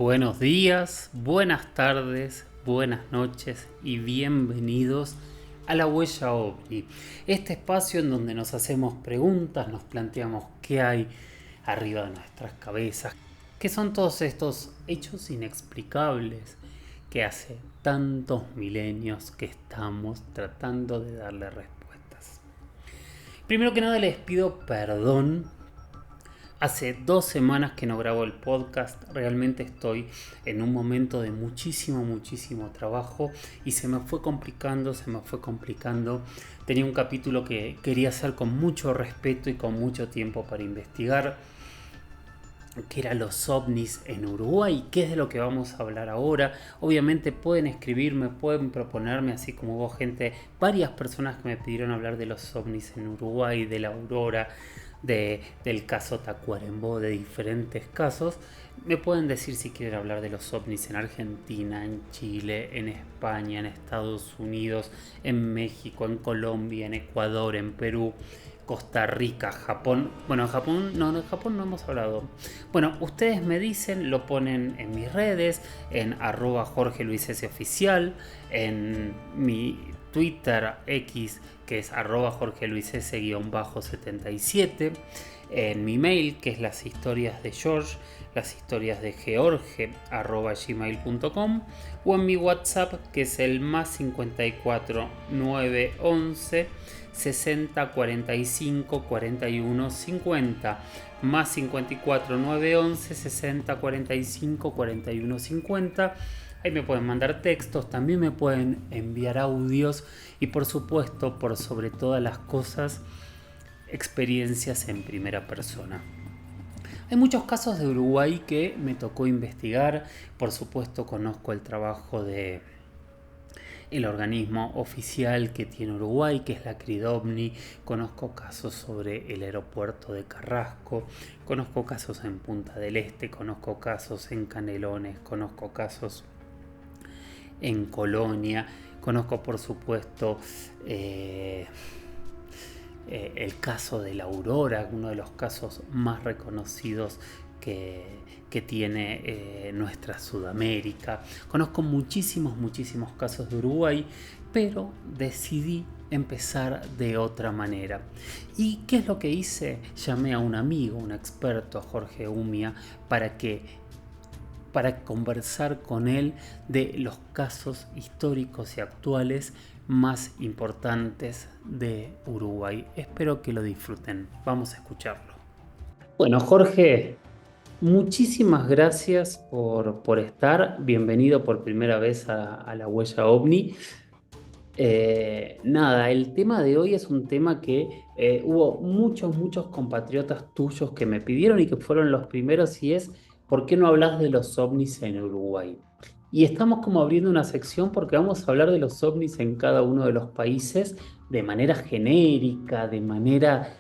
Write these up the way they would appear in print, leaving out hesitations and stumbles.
Buenos días, buenas tardes, buenas noches y bienvenidos a La Huella OVNI, este espacio en donde nos hacemos preguntas, nos planteamos qué hay arriba de nuestras cabezas, qué son todos estos hechos inexplicables que hace tantos milenios que estamos tratando de darle respuestas. Primero que nada les pido perdón. Hace 2 semanas que no grabo el podcast, realmente estoy en un momento de muchísimo trabajo y se me fue complicando. Tenía un capítulo que quería hacer con mucho respeto y con mucho tiempo para investigar, que era los ovnis en Uruguay, que es de lo que vamos a hablar ahora. Obviamente pueden escribirme, pueden proponerme, así como hubo varias personas que me pidieron hablar de los ovnis en Uruguay, de la aurora, del caso Tacuarembó, de diferentes casos. Me pueden decir si quieren hablar de los ovnis en Argentina, en Chile, en España, en Estados Unidos, en México, en Colombia, en Ecuador, en Perú, Costa Rica, Japón. Bueno, en Japón no hemos hablado. Bueno, ustedes me dicen, lo ponen en mis redes, en @JorgeLuisSoficial, en mi Twitter X, que es @JorgeLuisS_77, en mi mail, que es las historias de George, las historias de George, @gmail.com, o en mi WhatsApp, que es el +54 911 60 45 41 50, +54 911 60 45 41 50. Ahí me pueden mandar textos, también me pueden enviar audios y por supuesto, por sobre todas las cosas, experiencias en primera persona. Hay muchos casos de Uruguay que me tocó investigar. Por supuesto, conozco el trabajo de el organismo oficial que tiene Uruguay, que es la CRIDOMNI. Conozco casos sobre el aeropuerto de Carrasco, conozco casos en Punta del Este, conozco casos en Canelones, conozco casos en Colonia, conozco por supuesto el caso de la Aurora, uno de los casos más reconocidos que tiene nuestra Sudamérica. Conozco muchísimos casos de Uruguay, pero decidí empezar de otra manera. ¿Y qué es lo que hice? Llamé a un amigo, un experto, a Jorge Umia, para conversar con él de los casos históricos y actuales más importantes de Uruguay. Espero que lo disfruten. Vamos a escucharlo. Bueno, Jorge, muchísimas gracias por estar. Bienvenido por primera vez a La Huella OVNI. El tema de hoy es un tema que hubo muchos compatriotas tuyos que me pidieron y que fueron los primeros, y es: ¿por qué no hablas de los ovnis en Uruguay? Y estamos como abriendo una sección porque vamos a hablar de los ovnis en cada uno de los países de manera genérica, de manera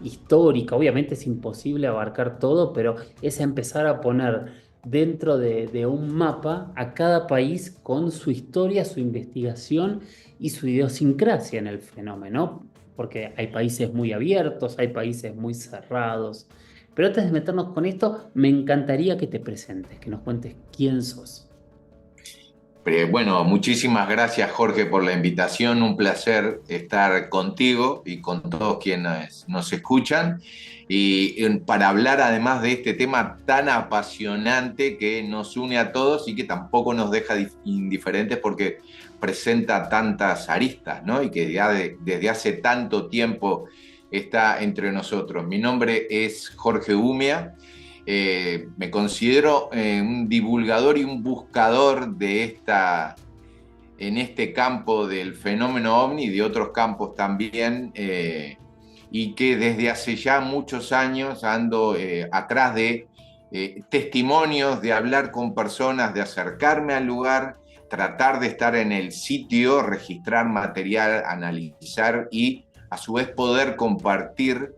histórica. Obviamente es imposible abarcar todo, pero es empezar a poner dentro de un mapa a cada país con su historia, su investigación y su idiosincrasia en el fenómeno, porque hay países muy abiertos, hay países muy cerrados. Pero antes de meternos con esto, me encantaría que te presentes, que nos cuentes quién sos. Bueno, muchísimas gracias, Jorge, por la invitación. Un placer estar contigo y con todos quienes nos escuchan. Y para hablar además de este tema tan apasionante que nos une a todos y que tampoco nos deja indiferentes porque presenta tantas aristas, ¿no? Y que ya desde hace tanto tiempo está entre nosotros. Mi nombre es Jorge Umia. Me considero un divulgador y un buscador en este campo del fenómeno ovni y de otros campos también, y que desde hace ya muchos años ando atrás de testimonios, de hablar con personas, de acercarme al lugar, tratar de estar en el sitio, registrar material, analizar y a su vez poder compartir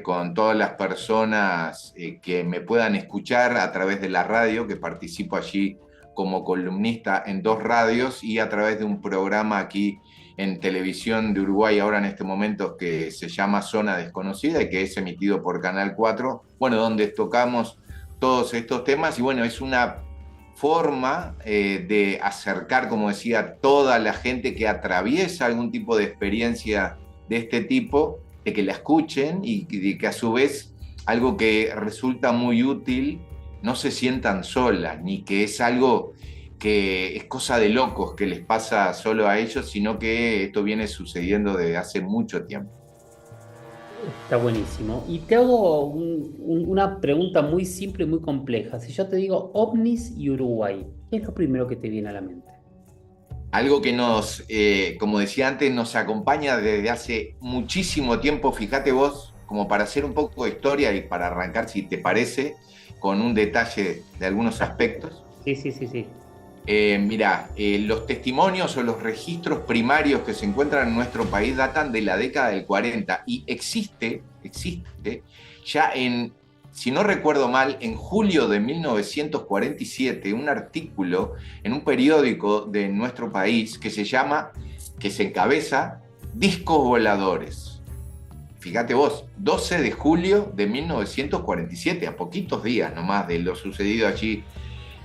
con todas las personas que me puedan escuchar a través de la radio, que participo allí como columnista en 2 radios, y a través de un programa aquí en Televisión de Uruguay, ahora en este momento, que se llama Zona Desconocida y que es emitido por Canal 4, bueno, donde tocamos todos estos temas y bueno, es una forma de acercar, como decía, toda la gente que atraviesa algún tipo de experiencia de este tipo, de que la escuchen y de que a su vez algo que resulta muy útil, no se sientan solas, ni que es algo que es cosa de locos que les pasa solo a ellos, sino que esto viene sucediendo desde hace mucho tiempo. Está buenísimo. Y te hago una pregunta muy simple y muy compleja. Si yo te digo ovnis y Uruguay, ¿qué es lo primero que te viene a la mente? Algo que nos, como decía antes, nos acompaña desde hace muchísimo tiempo. Fíjate vos, como para hacer un poco de historia y para arrancar, si te parece, con un detalle de algunos aspectos. Sí, sí, sí, sí. Mira, los testimonios o los registros primarios que se encuentran en nuestro país datan de la década del 40 y existe ya en, si no recuerdo mal, en julio de 1947, un artículo en un periódico de nuestro país que se encabeza Discos Voladores. Fíjate vos, 12 de julio de 1947, a poquitos días nomás de lo sucedido allí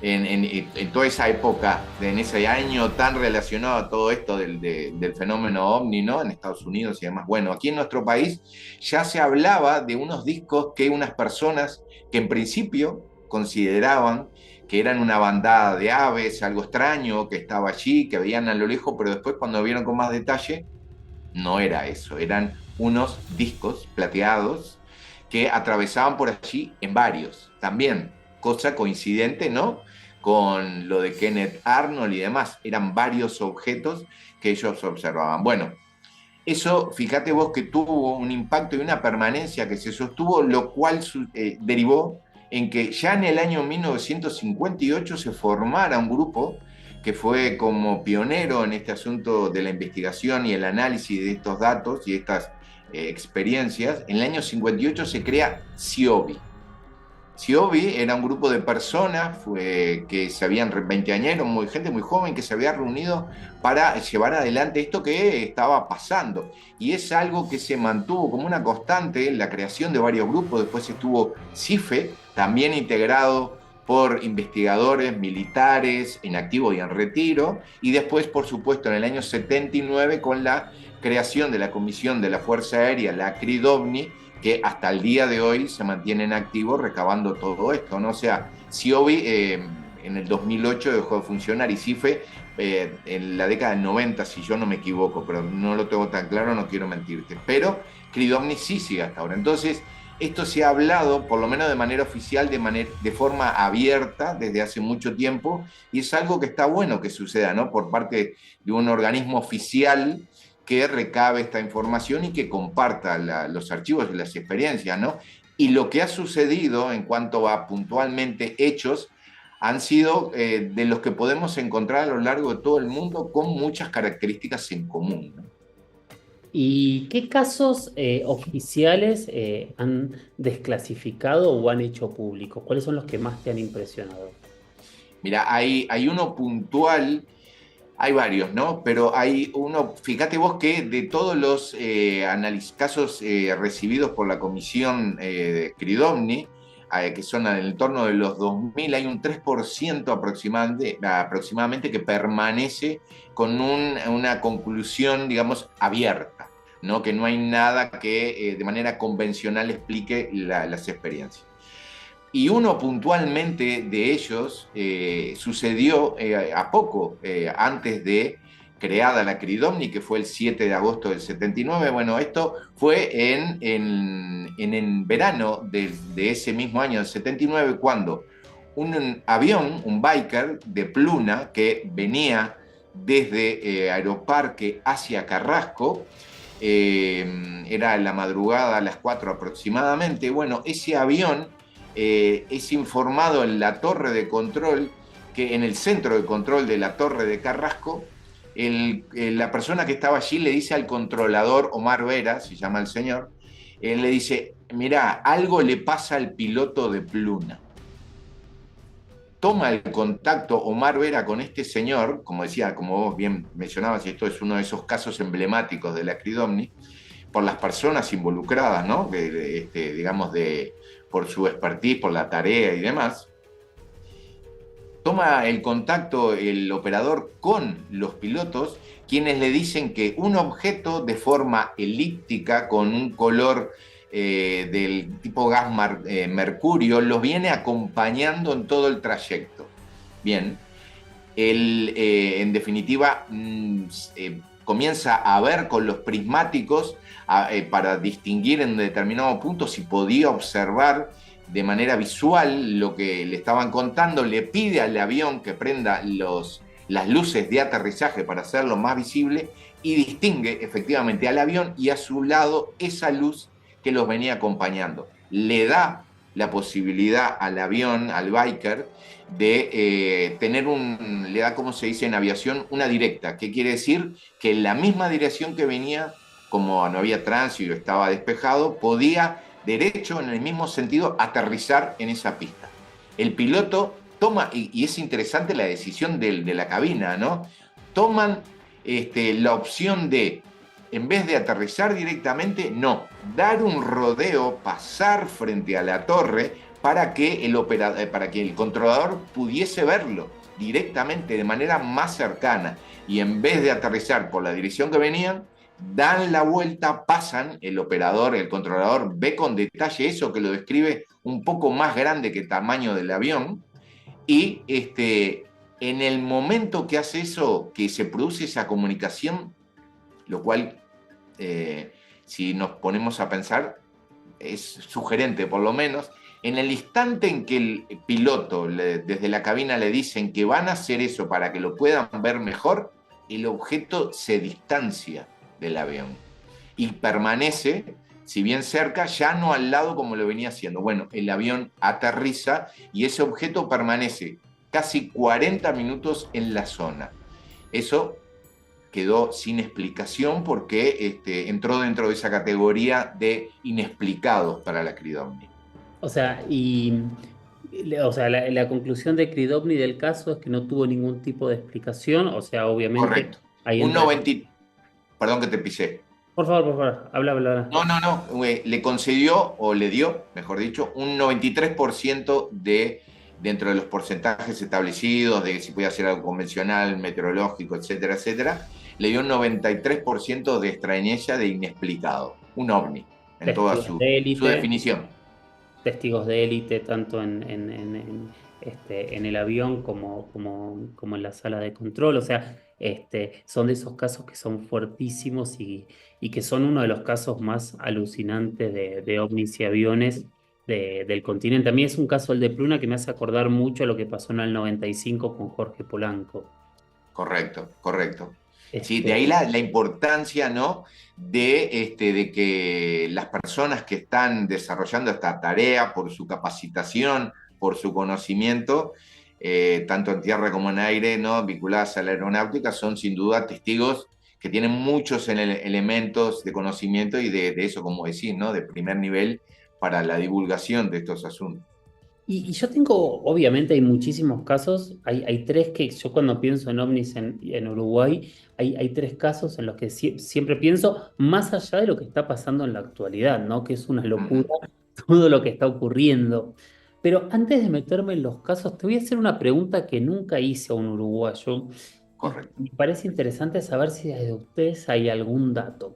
en toda esa época, en ese año tan relacionado a todo esto del fenómeno ovni, ¿no? En Estados Unidos y demás. Bueno, aquí en nuestro país ya se hablaba de unos discos que unas personas que en principio consideraban que eran una bandada de aves, algo extraño que estaba allí, que veían a lo lejos, pero después cuando vieron con más detalle, no era eso, eran unos discos plateados que atravesaban por allí en varios, también, cosa coincidente, ¿no? Con lo de Kenneth Arnold y demás, eran varios objetos que ellos observaban. Bueno, eso, fíjate vos que tuvo un impacto y una permanencia que se sostuvo, lo cual derivó en que ya en el año 1958 se formara un grupo que fue como pionero en este asunto de la investigación y el análisis de estos datos y estas experiencias. En el año 58 se crea CIOBI. CIOBI era un grupo de personas que se habían, veinteañeros, gente muy joven, que se había reunido para llevar adelante esto que estaba pasando. Y es algo que se mantuvo como una constante en la creación de varios grupos. Después estuvo CIFE, también integrado por investigadores militares en activo y en retiro. Y después, por supuesto, en el año 79, con la creación de la Comisión de la Fuerza Aérea, la CRIDOVNI, que hasta el día de hoy se mantienen activos recabando todo esto, ¿no? O sea, CIOBI en el 2008 dejó de funcionar y CIFE en la década del 90, si yo no me equivoco, pero no lo tengo tan claro, no quiero mentirte. Pero CRIDOVNI sí sigue hasta ahora. Entonces, esto se ha hablado, por lo menos de manera oficial, de forma abierta desde hace mucho tiempo, y es algo que está bueno que suceda, ¿no? Por parte de un organismo oficial que recabe esta información y que comparta los archivos de las experiencias, ¿no? Y lo que ha sucedido en cuanto a puntualmente hechos han sido de los que podemos encontrar a lo largo de todo el mundo con muchas características en común, ¿no? ¿Y qué casos oficiales han desclasificado o han hecho públicos? ¿Cuáles son los que más te han impresionado? Mira, hay uno puntual. Hay varios, ¿no? Pero hay uno, fíjate vos que de todos los casos recibidos por la comisión CRIDOVNI, que son en el entorno de los 2000, hay un 3% aproximadamente que permanece con una conclusión, digamos, abierta, ¿no? Que no hay nada que de manera convencional explique las experiencias. Y uno puntualmente de ellos sucedió a poco antes de creada la CRIDOVNI, que fue el 7 de agosto del 79. Bueno, esto fue en verano de ese mismo año del 79, cuando un avión, un biker de Pluna, que venía desde Aeroparque hacia Carrasco, era la madrugada a las 4 aproximadamente. Bueno, ese avión es informado en la torre de control, que en el centro de control de la torre de Carrasco, la persona que estaba allí le dice al controlador, Omar Vera, se llama el señor, le dice, mirá, algo le pasa al piloto de Pluna. Toma el contacto Omar Vera con este señor, como decía, como vos bien mencionabas, y esto es uno de esos casos emblemáticos de la CRIDOVNI, por las personas involucradas, ¿no? Digamos, por su expertise, por la tarea y demás, toma el contacto el operador con los pilotos, quienes le dicen que un objeto de forma elíptica con un color del tipo gas mercurio los viene acompañando en todo el trayecto. Bien, él en definitiva comienza a ver con los prismáticos para distinguir en determinado punto si podía observar de manera visual lo que le estaban contando, le pide al avión que prenda las luces de aterrizaje para hacerlo más visible y distingue efectivamente al avión y a su lado esa luz que los venía acompañando. Le da la posibilidad al avión, al biker, de tener le da, como se dice en aviación, una directa. ¿Qué quiere decir? Que en la misma dirección que venía, como no había tránsito, estaba despejado, podía derecho, en el mismo sentido, aterrizar en esa pista. El piloto toma, y es interesante la decisión de la cabina, ¿no? Toman la opción de, en vez de aterrizar directamente, no, dar un rodeo, pasar frente a la torre para que el controlador pudiese verlo directamente, de manera más cercana. Y en vez de aterrizar por la dirección que venían, dan la vuelta, pasan, el operador, el controlador ve con detalle eso que lo describe un poco más grande que el tamaño del avión, y en el momento que hace eso, que se produce esa comunicación, lo cual, si nos ponemos a pensar, es sugerente por lo menos, en el instante en que el piloto desde la cabina le dicen que van a hacer eso para que lo puedan ver mejor, el objeto se distancia del avión y permanece, si bien cerca, ya no al lado como lo venía haciendo. Bueno, el avión aterriza y ese objeto permanece casi 40 minutos en la zona. Eso quedó sin explicación porque entró dentro de esa categoría de inexplicados para la Cridovni. O sea, la conclusión de Cridovni del caso es que no tuvo ningún tipo de explicación. O sea, obviamente Correcto. ahí Un entra. 90, perdón que te pisé. Por favor, habla, habla, habla. No, le concedió, o le dio, mejor dicho, un 93% dentro de los porcentajes establecidos, de si podía ser algo convencional, meteorológico, etcétera, etcétera, le dio un 93% de extrañeza, de inexplicado, un ovni, en toda Testigos de su élite, definición. testigos de élite, tanto en el avión como en la sala de control. O sea, son de esos casos que son fuertísimos y que son uno de los casos más alucinantes de ovnis y aviones del continente. A mí es un caso, el de Pluna, que me hace acordar mucho a lo que pasó en el 95 con Jorge Polanco. Correcto, correcto. Sí, de Este, ahí la importancia, ¿no? De que las personas que están desarrollando esta tarea por su capacitación, por su conocimiento, tanto en tierra como en aire, ¿no? Vinculadas a la aeronáutica, son sin duda testigos que tienen muchos elementos de conocimiento y de eso, como decís, ¿no? De primer nivel para la divulgación de estos asuntos. y yo tengo, obviamente hay muchísimos casos, hay tres que yo cuando pienso en ovnis en Uruguay, hay tres casos en los que siempre pienso, más allá de lo que está pasando en la actualidad, ¿no? Que es una Uh -huh. locura todo lo que está ocurriendo. Pero antes de meterme en los casos, te voy a hacer una pregunta que nunca hice a un uruguayo y Correcto. me parece interesante saber si de ustedes hay algún dato.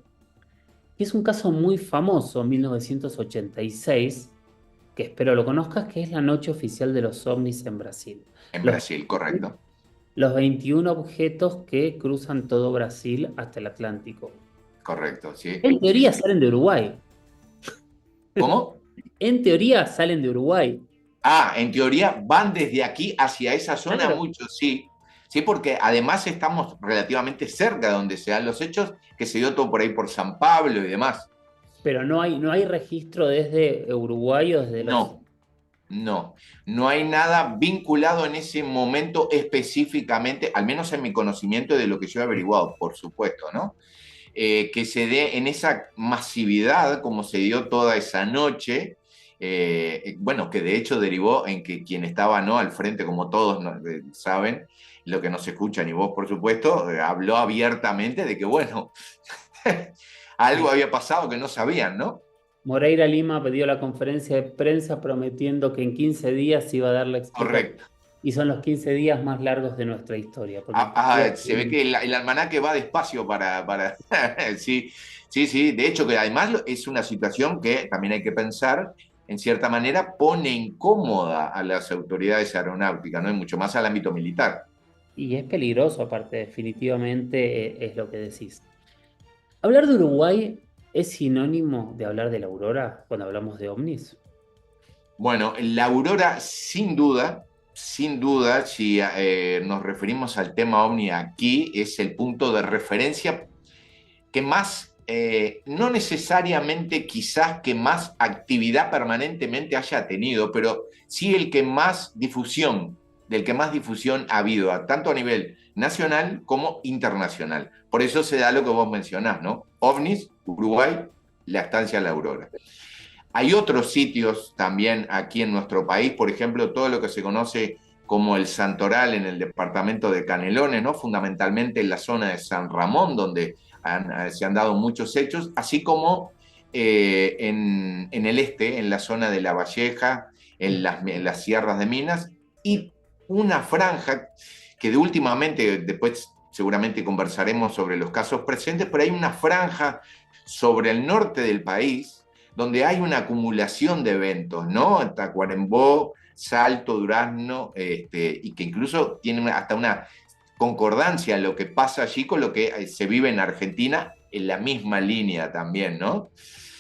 Que es un caso muy famoso, 1986, que espero lo conozcas, que es la noche oficial de los ovnis en Brasil. En Los, Brasil, correcto. los 21 objetos que cruzan todo Brasil hasta el Atlántico. Correcto, sí, En sí, teoría sí. salen de Uruguay. ¿Cómo? En teoría salen de Uruguay. Ah, en teoría van desde aquí hacia esa zona Claro. muchos, sí. Sí, porque además estamos relativamente cerca de donde se dan los hechos, que se dio todo por ahí por San Pablo y demás. Pero no hay registro desde Uruguay o desde los... No, no, no hay nada vinculado en ese momento específicamente, al menos en mi conocimiento de lo que yo he averiguado, por supuesto, ¿no? Que se dé en esa masividad como se dio toda esa noche, bueno, que de hecho derivó en que quien estaba, ¿no?, al frente, como todos saben, lo que nos escuchan y vos, por supuesto, habló abiertamente de que, bueno, algo había pasado que no sabían, ¿no? Moreira Lima dio la conferencia de prensa prometiendo que en 15 días iba a dar la explicación. Correcto. Y son los 15 días más largos de nuestra historia, porque en 15 días Se ve que el almanaque va despacio para... Sí, sí, sí. De hecho, que además es una situación que también hay que pensar, en cierta manera, pone incómoda a las autoridades aeronáuticas, ¿no? Y mucho más al ámbito militar. y es peligroso, aparte, definitivamente es lo que decís. Hablar de Uruguay es sinónimo de hablar de la aurora cuando hablamos de ovnis. Bueno, la aurora, sin duda, si nos referimos al tema OVNI aquí, es el punto de referencia que más, no necesariamente quizás que más actividad permanentemente haya tenido, pero sí el que más difusión, del que más difusión ha habido, tanto a nivel nacional como internacional. Por eso se da lo que vos mencionás, ¿no? OVNIs, Uruguay, la estancia La Aurora. Hay otros sitios también aquí en nuestro país, por ejemplo, todo lo que se conoce como el Santoral en el departamento de Canelones, ¿no? Fundamentalmente en la zona de San Ramón, donde se han dado muchos hechos, así como en el este, en la zona de La Valleja, en las sierras de Minas, y una franja que de últimamente, después seguramente conversaremos sobre los casos presentes, pero hay una franja sobre el norte del país, donde hay una acumulación de eventos, ¿no? Tacuarembó, Salto, Durazno, y que incluso tienen hasta una concordancia lo que pasa allí con lo que se vive en Argentina en la misma línea también, ¿no?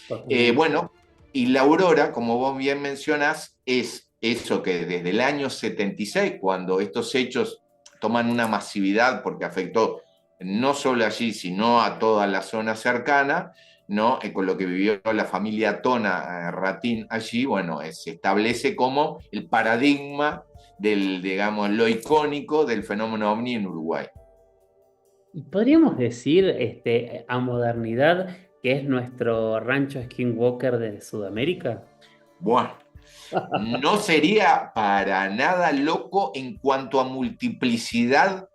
Totalmente. Bueno, y la aurora, como vos bien mencionas, es eso que desde el año 76, cuando estos hechos toman una masividad porque afectó no solo allí, sino a toda la zona cercana, ¿no? Con lo que vivió la familia Tona Ratín allí, bueno, se establece como el paradigma del, digamos, lo icónico del fenómeno ovni en Uruguay. Podríamos decir a modernidad que es nuestro rancho Skinwalker de Sudamérica. Bueno, no sería para nada loco en cuanto a multiplicidad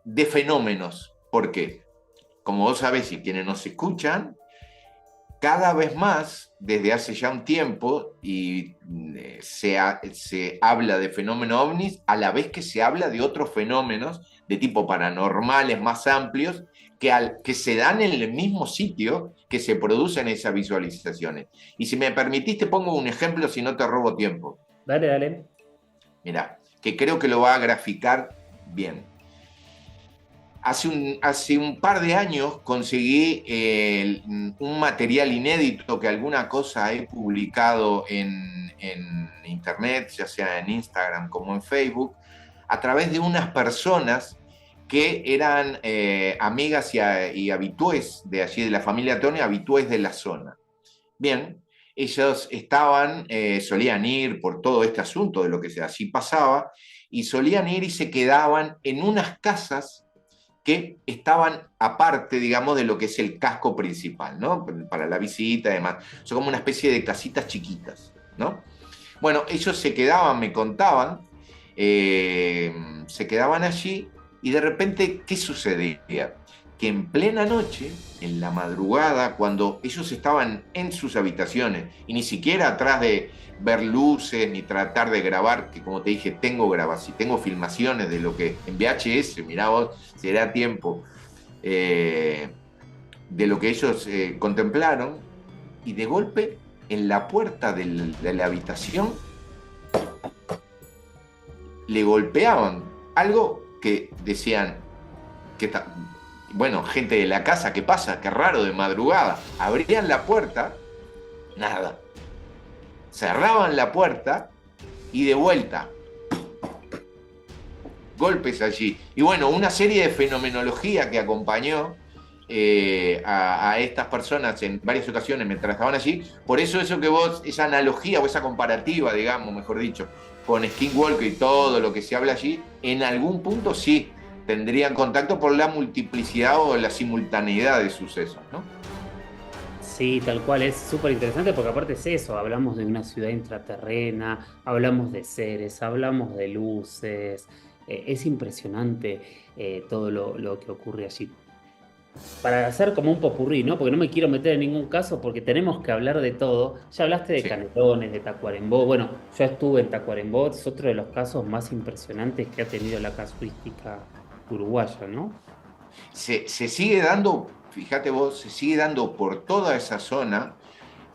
de fenómenos, porque, como vos sabés y quienes nos escuchan, cada vez más, desde hace ya un tiempo, y se habla de fenómenos ovnis, a la vez que se habla de otros fenómenos de tipo paranormales más amplios, que se dan en el mismo sitio que se producen esas visualizaciones. Y si me permitís, te pongo un ejemplo si no te robo tiempo. Dale, dale. Mira, que creo que lo va a graficar bien. Hace un par de años conseguí un material inédito que alguna cosa he publicado en internet, ya sea en Instagram como en Facebook, a través de unas personas que eran amigas y habitués de allí, de la familia Tony, habitués de la zona. Bien, ellos solían ir por todo este asunto de lo que allí pasaba, y solían ir y se quedaban en unas casas que estaban aparte, digamos, de lo que es el casco principal, ¿no? Para la visita y demás. Son como una especie de casitas chiquitas, ¿no? Bueno, ellos se quedaban, me contaban, se quedaban allí y de repente, ¿qué sucedía? Que en plena noche, en la madrugada, cuando ellos estaban en sus habitaciones y ni siquiera atrás de ver luces ni tratar de grabar, que como te dije, tengo filmaciones de lo que en VHS, mirá vos, si era tiempo, eh, de lo que ellos contemplaron, y de golpe en la puerta de la habitación le golpeaban algo que decían que bueno, gente de la casa, ¿qué pasa? Qué raro, de madrugada. Abrían la puerta, nada. Cerraban la puerta y de vuelta, golpes allí. Y bueno, una serie de fenomenología que acompañó a estas personas en varias ocasiones mientras estaban allí. Por eso eso que vos, esa analogía o esa comparativa, digamos, mejor dicho, con Skinwalker y todo lo que se habla allí, en algún punto sí tendrían contacto por la multiplicidad o la simultaneidad de sucesos, ¿no? Sí, tal cual, es súper interesante porque aparte es eso, hablamos de una ciudad intraterrena, hablamos de seres, hablamos de luces, es impresionante todo lo que ocurre allí. para hacer como un popurrí, ¿no? Porque no me quiero meter en ningún caso porque tenemos que hablar de todo. Ya hablaste de Sí. Canelones, de Tacuarembó. Bueno, yo estuve en Tacuarembó, es otro de los casos más impresionantes que ha tenido la casuística uruguaya, ¿no? Se sigue dando, fíjate vos, se sigue dando por toda esa zona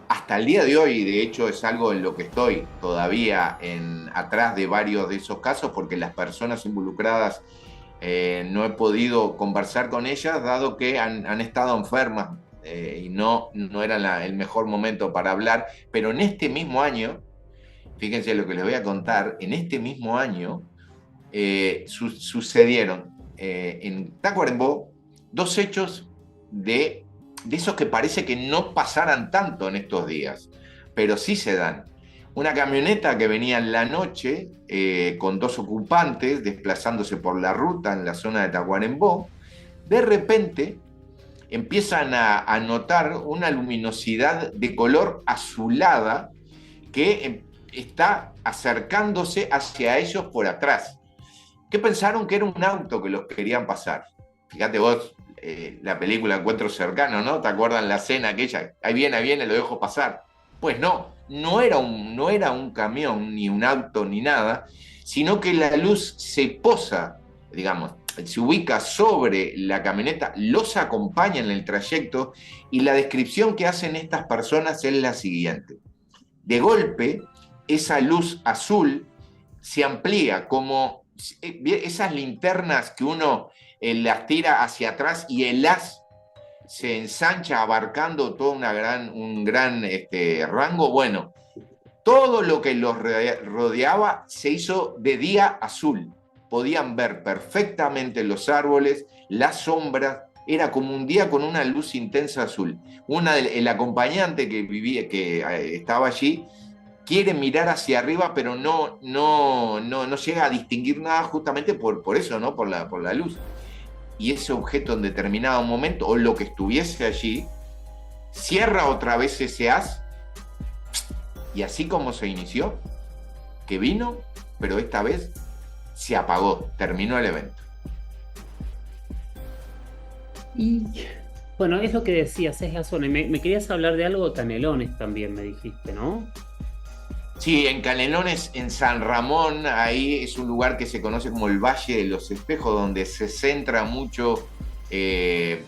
hasta el día de hoy. De hecho, es algo en lo que estoy todavía atrás de varios de esos casos, porque las personas involucradas no he podido conversar con ellas, dado que han estado enfermas y no era el mejor momento para hablar. Pero en este mismo año, fíjense lo que les voy a contar, en este mismo año sucedieron en Tacuarembó dos hechos de esos que parece que no pasaran tanto en estos días, pero sí se dan. Una camioneta que venía en la noche con dos ocupantes desplazándose por la ruta en la zona de Tacuarembó, de repente empiezan a notar una luminosidad de color azulada que está acercándose hacia ellos por atrás. ¿Qué pensaron? Que era un auto que los querían pasar. Fíjate vos, la película Encuentro Cercano, ¿no? ¿Te acuerdas la escena aquella? Ahí viene, lo dejo pasar. Pues no era un camión, ni un auto, ni nada, sino que la luz se posa, digamos, se ubica sobre la camioneta, los acompaña en el trayecto, y la descripción que hacen estas personas es la siguiente. De golpe, esa luz azul se amplía como esas linternas que uno las tira hacia atrás y el haz se ensancha abarcando todo un gran rango. Bueno, todo lo que los rodeaba se hizo de día azul. Podían ver perfectamente los árboles, las sombras. Era como un día con una luz intensa azul. El acompañante que estaba allí quiere mirar hacia arriba, pero no llega a distinguir nada, justamente por eso, ¿no? Por la luz. Y ese objeto en determinado momento, o lo que estuviese allí, cierra otra vez ese haz, y así como se inició, que vino, pero esta vez se apagó, terminó el evento. Y bueno, es lo que decías, es la zona. Y me querías hablar de algo de Canelones también, me dijiste, ¿no? Sí, en Canelones, en San Ramón, ahí es un lugar que se conoce como el Valle de los Espejos, donde se centra mucho, eh,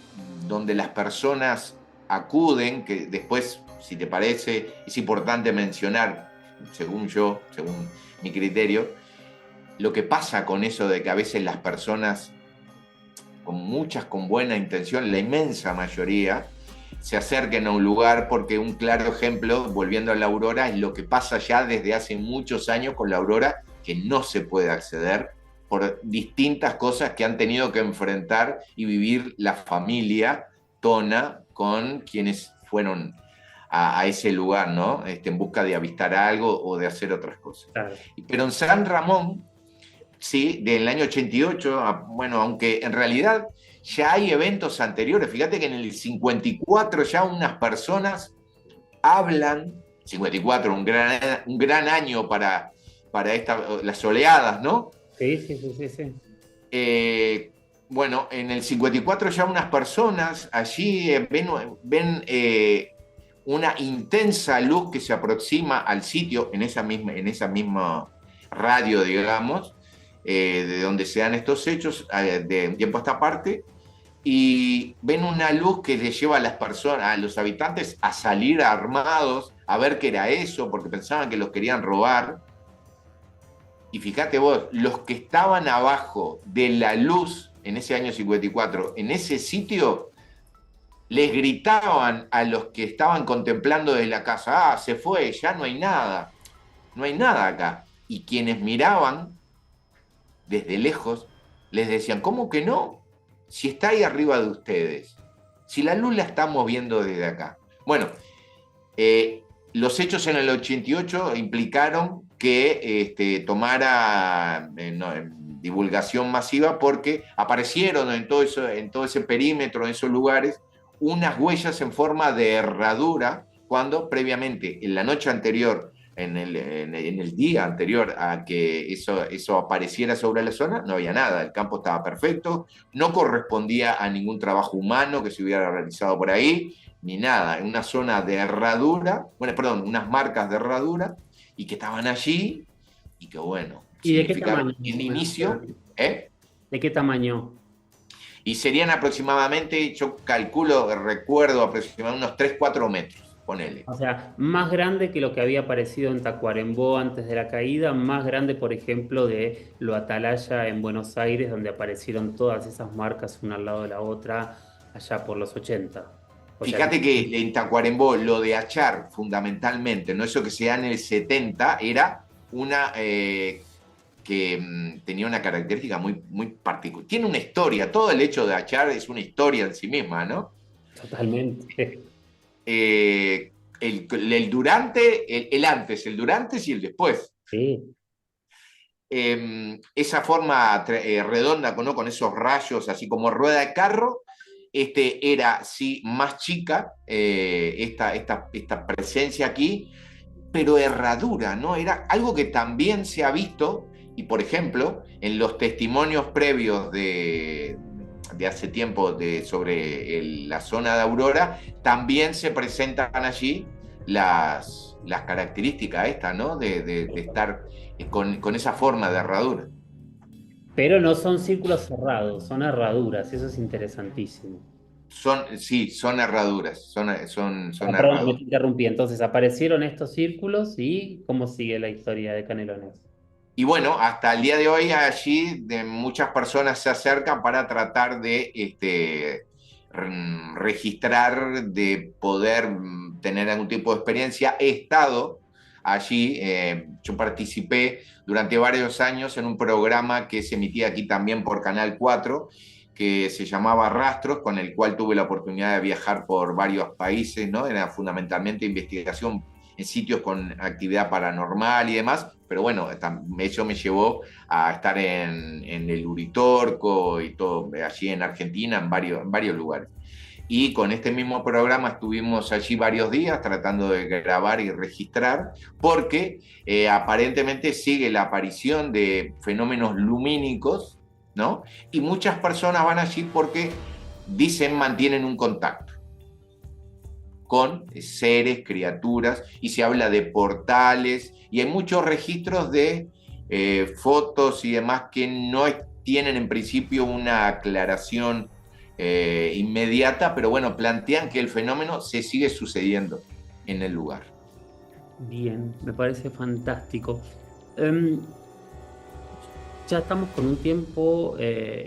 donde las personas acuden, que después, si te parece, es importante mencionar, según mi criterio, lo que pasa con eso de que a veces las personas, con buena intención, la inmensa mayoría, se acerquen a un lugar, porque un claro ejemplo, volviendo a la Aurora, es lo que pasa ya desde hace muchos años con la Aurora, que no se puede acceder por distintas cosas que han tenido que enfrentar y vivir la familia Tona con quienes fueron a ese lugar, ¿no? En busca de avistar algo o de hacer otras cosas. Claro. Pero en San Ramón, sí, del año 88, bueno, aunque en realidad ya hay eventos anteriores. Fíjate que en el 54 ya unas personas hablan, 54, un gran año para las oleadas, ¿no? Sí, sí, sí, sí, sí. Bueno, en el 54 ya unas personas allí ven una intensa luz que se aproxima al sitio en esa misma radio, digamos, de donde se dan estos hechos, de un tiempo a esta parte, y ven una luz que les lleva a las personas, a los habitantes, a salir armados, a ver qué era eso, porque pensaban que los querían robar. Y fíjate vos, los que estaban abajo de la luz en ese año 54, en ese sitio, les gritaban a los que estaban contemplando desde la casa: se fue, ya no hay nada acá. Y quienes miraban desde lejos les decían: ¿cómo que no? Si está ahí arriba de ustedes, si la luz la estamos viendo desde acá. Bueno, los hechos en el 88 implicaron que tomara divulgación masiva, porque aparecieron en todo ese perímetro, en esos lugares, unas huellas en forma de herradura, cuando previamente, en la noche anterior, en el día anterior a que eso apareciera sobre la zona, no había nada, el campo estaba perfecto, no correspondía a ningún trabajo humano que se hubiera realizado por ahí, ni nada, en una zona de herradura, bueno, perdón, unas marcas de herradura, y que estaban allí, y que bueno, ¿Y de qué significaron tamaño? el inicio, ¿eh? ¿De qué tamaño? Y serían aproximadamente, yo calculo, recuerdo aproximadamente unos 3 4 metros, ponele. O sea, más grande que lo que había aparecido en Tacuarembó antes de la caída, más grande, por ejemplo, de lo Atalaya en Buenos Aires, donde aparecieron todas esas marcas una al lado de la otra allá por los 80. O sea, Fíjate que en Tacuarembó lo de Achar, fundamentalmente, no eso que se da en el 70, era una que tenía una característica muy, muy particular. Tiene una historia, todo el hecho de Achar es una historia en sí misma, ¿no? totalmente. Eh, el durante, el antes, el durante y el después. Sí. Esa forma redonda ¿no? Con esos rayos, así como rueda de carro, era sí más chica esta presencia aquí, pero herradura, ¿no? Era algo que también se ha visto, y por ejemplo, en los testimonios previos de hace tiempo sobre la zona de Aurora, también se presentan allí las características estas, ¿no? De estar con esa forma de herradura. Pero no son círculos cerrados, son herraduras, eso es interesantísimo. Sí, son herraduras, son Perdón, me herraduras. interrumpí. Entonces aparecieron estos círculos y ¿cómo sigue la historia de Canelones? Y bueno, hasta el día de hoy allí muchas personas se acercan para tratar de registrar, de poder tener algún tipo de experiencia. He estado allí, yo participé durante varios años en un programa que se emitía aquí también por Canal 4, que se llamaba Rastros, con el cual tuve la oportunidad de viajar por varios países, ¿no? Era fundamentalmente investigación en sitios con actividad paranormal y demás, pero bueno, eso me llevó a estar en el Uritorco y todo, allí en Argentina, en varios lugares. Y con este mismo programa estuvimos allí varios días tratando de grabar y registrar, porque aparentemente sigue la aparición de fenómenos lumínicos, ¿no? Y muchas personas van allí porque dicen mantienen un contacto con seres, criaturas, y se habla de portales, y hay muchos registros de fotos y demás que no tienen en principio una aclaración inmediata, pero bueno, plantean que el fenómeno se sigue sucediendo en el lugar. Bien, me parece fantástico. Em, ya estamos con un tiempo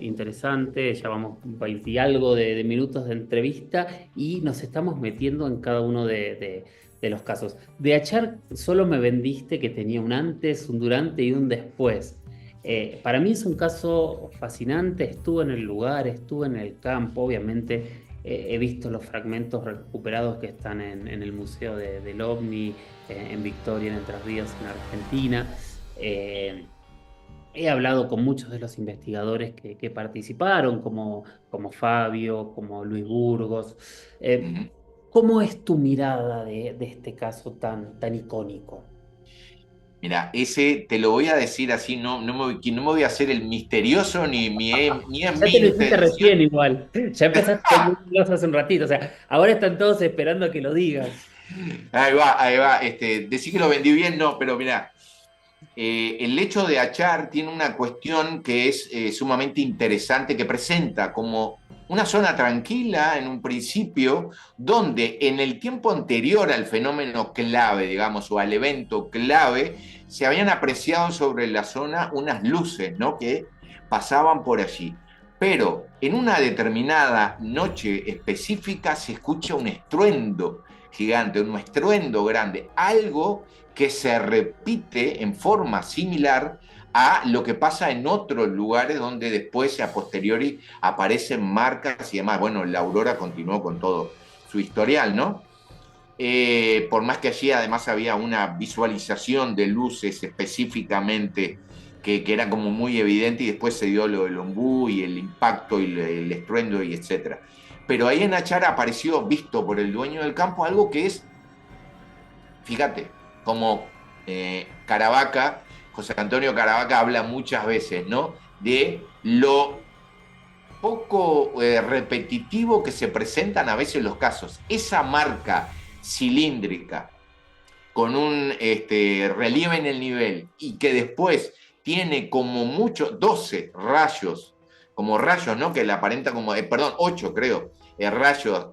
interesante, ya vamos 20 y algo de minutos de entrevista y nos estamos metiendo en cada uno de los casos. De Achar solo me vendiste que tenía un antes, un durante y un después. Para mí es un caso fascinante, estuve en el lugar, estuve en el campo, obviamente he visto los fragmentos recuperados que están en el Museo del OVNI, en Victoria, en Entre Ríos, en Argentina. He hablado con muchos de los investigadores que participaron, como Fabio, como Luis Burgos. Uh Eh, -huh. ¿Cómo es tu mirada de este caso tan icónico? Mira, ese te lo voy a decir así, no me voy a hacer el misterioso ni es Ya mi te lo hiciste intención. recién igual. Ya empezaste con un gloso hace un ratito. O sea, ahora están todos esperando a que lo digas. Ahí va. Decir que lo vendí bien, no, pero mira, el hecho de Achar tiene una cuestión que es sumamente interesante, que presenta como una zona tranquila en un principio, donde en el tiempo anterior al fenómeno clave, digamos, o al evento clave, se habían apreciado sobre la zona unas luces, ¿no? Que pasaban por allí. Pero en una determinada noche específica se escucha un estruendo gigante, un estruendo grande, algo que se repite en forma similar a lo que pasa en otros lugares donde después a posteriori aparecen marcas y demás. Bueno, la Aurora continuó con todo su historial, ¿no? Por más que allí además había una visualización de luces específicamente que era como muy evidente, y después se dio lo del ombú y el impacto y el estruendo y etcétera. Pero ahí en Achara apareció, visto por el dueño del campo, algo que es, fíjate, como Caravaca, José Antonio Caravaca habla muchas veces, ¿no? De lo poco repetitivo que se presentan a veces los casos. Esa marca cilíndrica con un relieve en el nivel y que después tiene como mucho 12 rayos, como rayos, ¿no? Que le aparenta como, perdón, 8 creo, rayos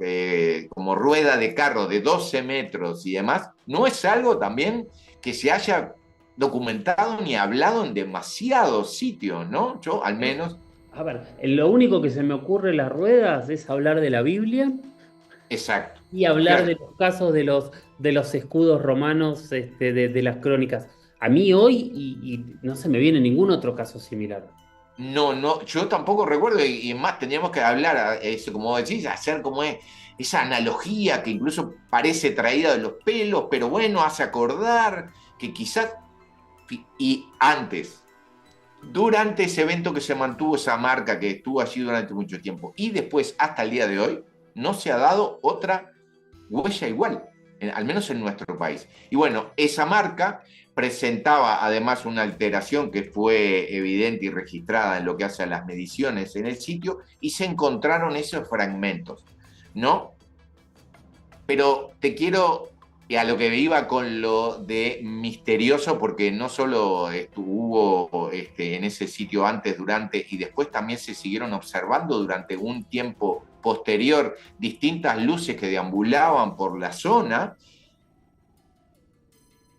como rueda de carro de 12 metros y demás, no es algo también que se haya documentado ni hablado en demasiados sitios, ¿no? Yo al menos. A ver, lo único que se me ocurre en las ruedas es hablar de la Biblia Exacto. y hablar Claro. de los casos de los escudos romanos de las crónicas. A mí hoy, y no se me viene ningún otro caso similar. No, no, yo tampoco recuerdo, y más teníamos que hablar, eso, como decís, hacer como es esa analogía que incluso parece traída de los pelos, pero bueno, hace acordar que quizás, y antes, durante ese evento que se mantuvo esa marca que estuvo allí durante mucho tiempo, y después hasta el día de hoy, no se ha dado otra huella igual, al menos en nuestro país. Y bueno, esa marca presentaba además una alteración que fue evidente y registrada en lo que hace a las mediciones en el sitio y se encontraron esos fragmentos, ¿no? Pero te quiero, a lo que iba con lo de misterioso, porque no solo estuvo en ese sitio antes, durante y después también se siguieron observando durante un tiempo posterior distintas luces que deambulaban por la zona,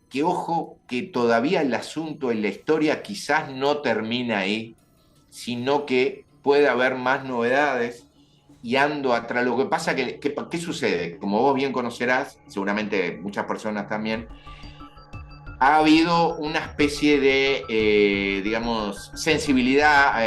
que ojo que todavía el asunto en la historia quizás no termina ahí, sino que puede haber más novedades y ando atrás. Lo que pasa, ¿qué sucede? Como vos bien conocerás, seguramente muchas personas también, ha habido una especie de, digamos, sensibilidad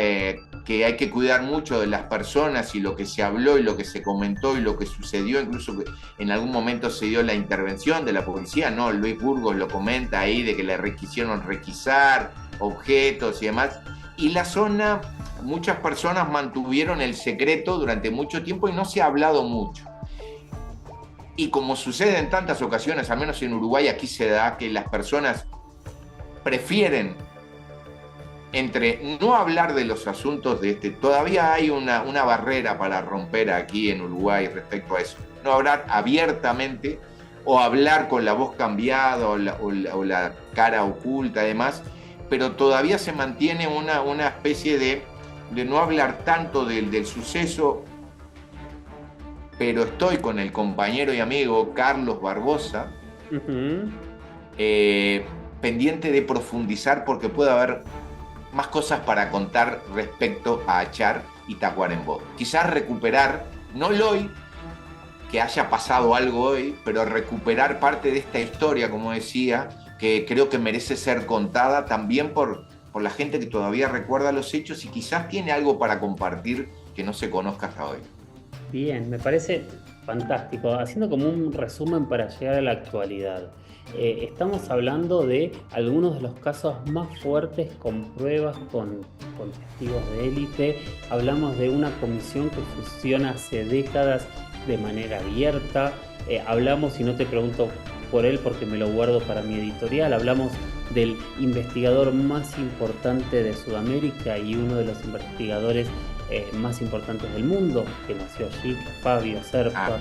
que hay que cuidar mucho de las personas y lo que se habló y lo que se comentó y lo que sucedió, incluso que en algún momento se dio la intervención de la policía, ¿no? Luis Burgos lo comenta ahí de que le quisieron requisar objetos y demás. Y la zona, muchas personas mantuvieron el secreto durante mucho tiempo y no se ha hablado mucho. Y como sucede en tantas ocasiones, al menos en Uruguay, aquí se da que las personas prefieren entre no hablar de los asuntos de todavía hay una barrera para romper aquí en Uruguay respecto a eso. No hablar abiertamente o hablar con la voz cambiada o la cara oculta, además, pero todavía se mantiene una especie de no hablar tanto del suceso. Pero estoy con el compañero y amigo Carlos Barbosa, pendiente de profundizar porque puede haber más cosas para contar respecto a Achar y Tacuarembó. Quizás recuperar, no el hoy, que haya pasado algo hoy, pero recuperar parte de esta historia, como decía, que creo que merece ser contada también por la gente que todavía recuerda los hechos y quizás tiene algo para compartir que no se conozca hasta hoy. Bien, me parece fantástico. Haciendo como un resumen para llegar a la actualidad. Estamos hablando de algunos de los casos más fuertes con pruebas, con testigos de élite. Hablamos de una comisión que funciona hace décadas de manera abierta. Hablamos, y no te pregunto por él porque me lo guardo para mi editorial, hablamos del investigador más importante de Sudamérica y uno de los investigadores más importantes del mundo, que nació allí, Fabio Serpa. Claro.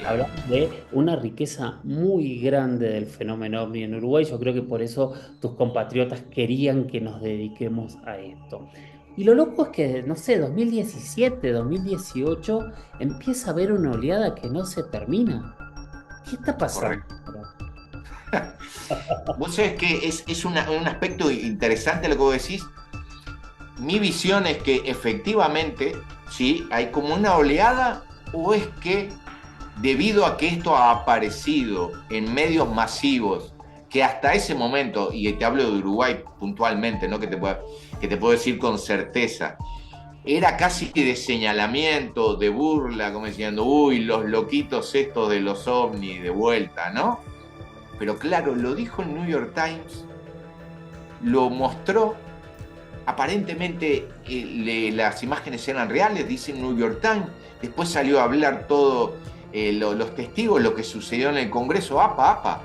Hablamos de una riqueza muy grande del fenómeno ovni en Uruguay. Yo creo que por eso tus compatriotas querían que nos dediquemos a esto. Y lo loco es que, no sé, 2017, 2018, empieza a haber una oleada que no se termina. ¿Qué está pasando? Vos sabés que es un aspecto interesante lo que vos decís. Mi visión es que efectivamente, sí, hay como una oleada, o es que debido a que esto ha aparecido en medios masivos, que hasta ese momento, y te hablo de Uruguay puntualmente, ¿no? que te puedo decir con certeza, era casi de señalamiento, de burla, como diciendo, uy, los loquitos estos de los ovnis de vuelta, ¿no? Pero claro, lo dijo el New York Times, lo mostró, aparentemente las imágenes eran reales, dice el New York Times, después salió a hablar todo los testigos, lo que sucedió en el Congreso,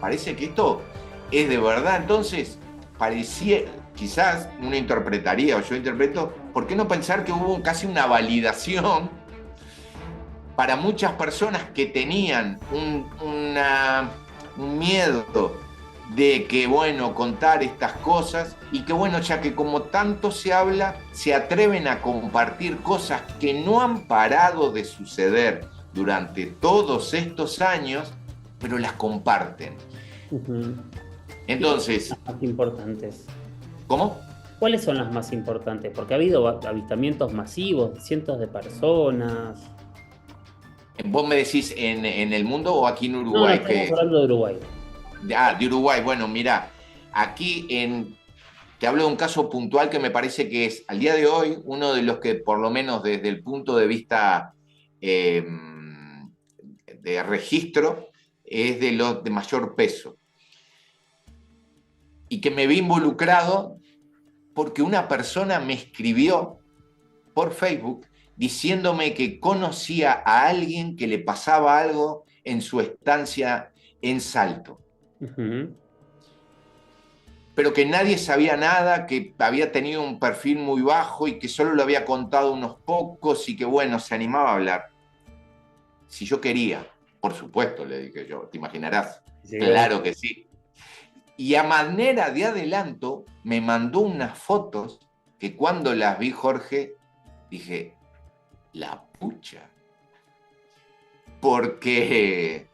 parece que esto es de verdad. Entonces, parecía, quizás uno interpretaría, o yo interpreto, ¿por qué no pensar que hubo casi una validación para muchas personas que tenían un miedo de que, bueno, contar estas cosas y que, bueno, ya que como tanto se habla, se atreven a compartir cosas que no han parado de suceder durante todos estos años, pero las comparten. Ujú. ¿Y cuáles son Entonces, las más importantes? ¿cómo? ¿Cuáles son las más importantes? Porque ha habido avistamientos masivos de cientos de personas. ¿Vos me decís en el mundo o aquí en No, no, Uruguay? estamos hablando de Uruguay. De Uruguay. Bueno, mira, aquí te hablo de un caso puntual que me parece que es, al día de hoy, uno de los que, por lo menos desde el punto de vista eh, de registro, es de los de mayor peso. Y que me vi involucrado porque una persona me escribió por Facebook diciéndome que conocía a alguien que le pasaba algo en su estancia en Salto, Ujú. pero que nadie sabía nada, que había tenido un perfil muy bajo y que solo lo había contado unos pocos y que, bueno, se animaba a hablar. Si yo quería, por supuesto, le dije yo, te imaginarás, Sí, obvio. claro que sí. Y a manera de adelanto me mandó unas fotos que cuando las vi, Jorge, dije, la pucha, porque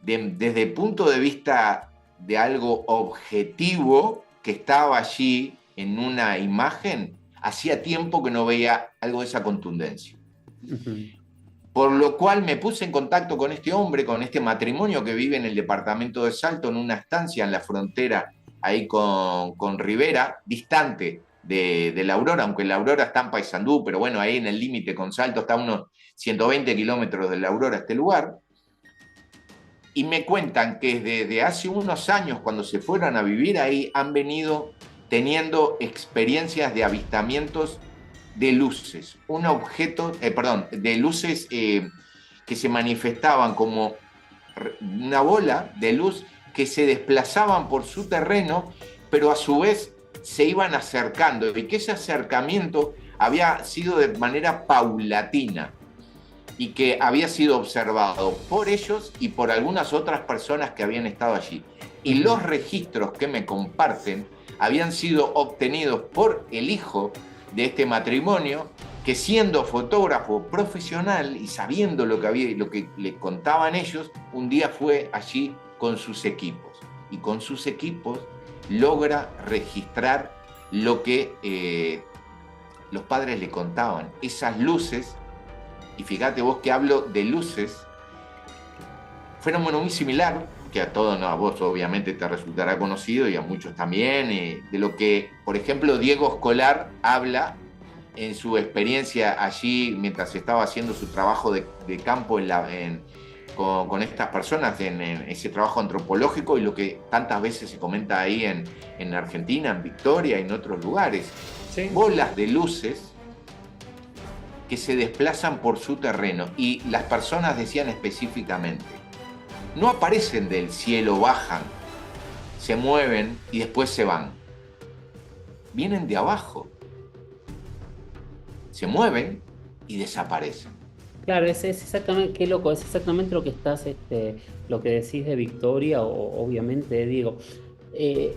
desde el punto de vista de algo objetivo que estaba allí en una imagen, hacía tiempo que no veía algo de esa contundencia. Ujú. Por lo cual me puse en contacto con este hombre, con este matrimonio que vive en el departamento de Salto, en una estancia en la frontera ahí con Rivera, distante de La Aurora, aunque La Aurora está en Paysandú, pero bueno, ahí en el límite con Salto está a unos 120 kilómetros de La Aurora este lugar. Y me cuentan que desde hace unos años, cuando se fueron a vivir ahí, han venido teniendo experiencias de avistamientos de luces, un objeto, perdón, de luces que se manifestaban como una bola de luz que se desplazaban por su terreno, pero a su vez se iban acercando y que ese acercamiento había sido de manera paulatina y que había sido observado por ellos y por algunas otras personas que habían estado allí. Y Ujú. los registros que me comparten habían sido obtenidos por el hijo de este matrimonio, que siendo fotógrafo profesional y sabiendo lo que le contaban ellos, un día fue allí con sus equipos. Y con sus equipos logra registrar lo que los padres le contaban. Esas luces, y fíjate vos que hablo de luces, fenómeno muy similar, que a todos, no, a vos obviamente te resultará conocido y a muchos también, de lo que, por ejemplo, Diego Escolar habla en su experiencia allí mientras estaba haciendo su trabajo de campo con estas personas en ese trabajo antropológico y lo que tantas veces se comenta ahí en Argentina, en Victoria y en otros lugares. Sí. Bolas de luces que se desplazan por su terreno y las personas decían específicamente, no aparecen del cielo, bajan, se mueven y después se van. Vienen de abajo, se mueven y desaparecen. Claro, es exactamente, qué loco, es exactamente lo que lo que decís de Victoria, o obviamente, Diego. Eh,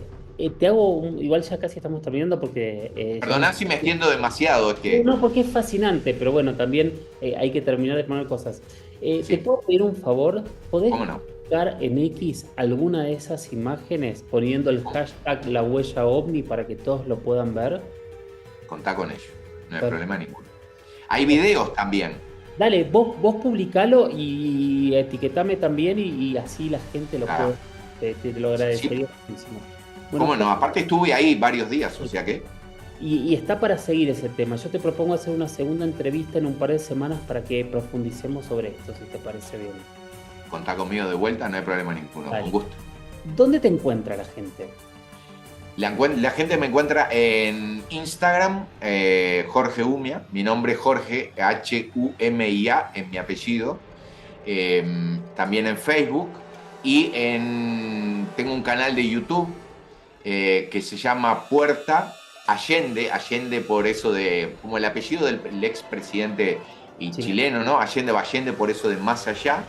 te hago, igual ya casi estamos terminando porque ya Perdonad si me extiendo demasiado, es que... no, porque es fascinante, pero bueno, también hay que terminar de poner cosas. ¿Te Sí, puedo pedir un favor? ¿Podés cómo no. buscar en X alguna de esas imágenes poniendo el hashtag la huella ovni para que todos lo puedan ver? Contá con ello, no hay Perfecto. problema ninguno. Hay videos también. Dale, vos publicalo y etiquetame también y así la gente lo puede. Claro. Te lo Sí, agradecería muchísimo. Bueno, cómo no. Aparte estuve ahí varios días, o sea que y está para seguir ese tema. Yo te propongo hacer una segunda entrevista en un par de semanas para que profundicemos sobre esto, si te parece bien. contá conmigo de vuelta, no hay problema ninguno, con Dale. gusto. ¿Dónde te encuentra la gente? La gente me encuentra en Instagram, Jorge Umia, mi nombre es Jorge, Humia, es mi apellido. También en Facebook. Y tengo un canal de YouTube que se llama Puerta Allende, Allende por eso de, como el apellido del expresidente y Sí. chileno, ¿no? Allende va Allende por eso de más allá.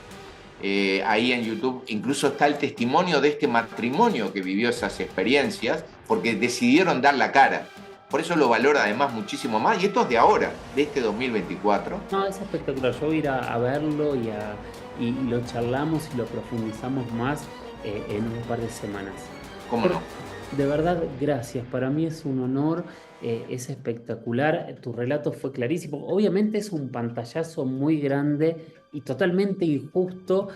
Ahí en YouTube incluso está el testimonio de este matrimonio que vivió esas experiencias, porque decidieron dar la cara. Por eso lo valora además muchísimo más. Y esto es de ahora, de este 2024. No, es espectacular. Yo voy a ir a verlo y lo charlamos y lo profundizamos más en un par de semanas. ¿Cómo Jorge, no? de verdad, gracias. Para mí es un honor, es espectacular. Tu relato fue clarísimo. Obviamente es un pantallazo muy grande y totalmente injusto,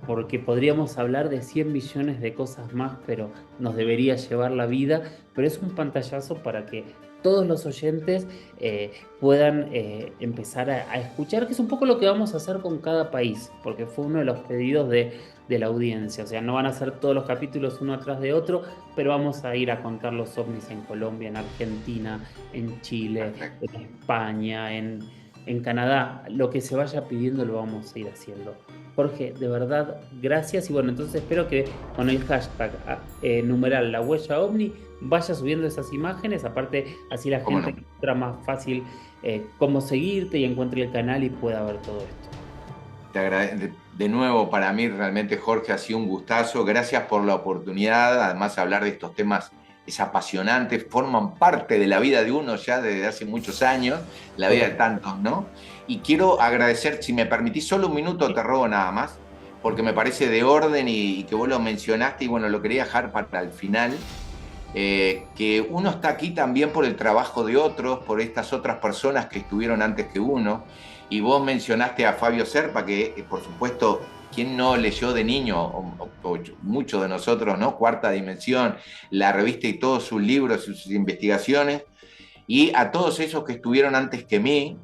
porque podríamos hablar de 100 millones de cosas más, pero nos debería llevar la vida. Pero es un pantallazo para que todos los oyentes puedan empezar a escuchar, que es un poco lo que vamos a hacer con cada país, porque fue uno de los pedidos de la audiencia. O sea, no van a ser todos los capítulos uno atrás de otro, pero vamos a ir a contar los ovnis en Colombia, en Argentina, en Chile, Perfecto. en España, en Canadá. Lo que se vaya pidiendo lo vamos a ir haciendo. Jorge, de verdad, gracias. Y bueno, entonces espero que con el hashtag numeral la huella ovni vaya subiendo esas imágenes. Aparte, así la ¿Cómo gente no? encuentra más fácil cómo seguirte y encuentre el canal y pueda ver todo esto. De nuevo, para mí realmente, Jorge, ha sido un gustazo. Gracias por la oportunidad. Además, hablar de estos temas es apasionante, forman parte de la vida de uno ya desde hace muchos años, la vida de Total. tantos, ¿no? Y quiero agradecer, si me permitís, solo un minuto te robo nada más, porque me parece de orden y que vos lo mencionaste y bueno, lo quería dejar para el final. Que uno está aquí también por el trabajo de otros, por estas otras personas que estuvieron antes que uno. Y vos mencionaste a Fabio Serpa, que por supuesto, ¿quién no leyó de niño? O muchos de nosotros, ¿no? Cuarta Dimensión, la revista y todos sus libros y sus investigaciones. Y a todos esos que estuvieron antes que mí,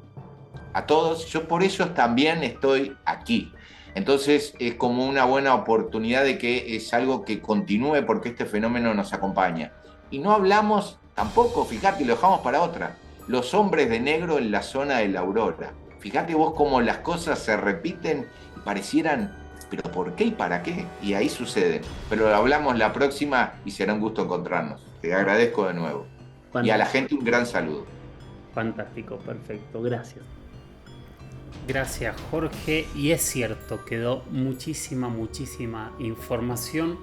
a todos, yo por eso también estoy aquí. Entonces es como una buena oportunidad de que es algo que continúe porque este fenómeno nos acompaña. Y no hablamos tampoco, fíjate, lo dejamos para otra, los hombres de negro en la zona de la aurora. Fíjate vos cómo las cosas se repiten y parecieran, pero ¿por qué y para qué? Y ahí sucede. Pero lo hablamos la próxima y será un gusto encontrarnos. Te agradezco de nuevo. Y a la Fantástico, gente un gran saludo. fantástico, perfecto. Gracias. Gracias, Jorge. Y es cierto, quedó muchísima información.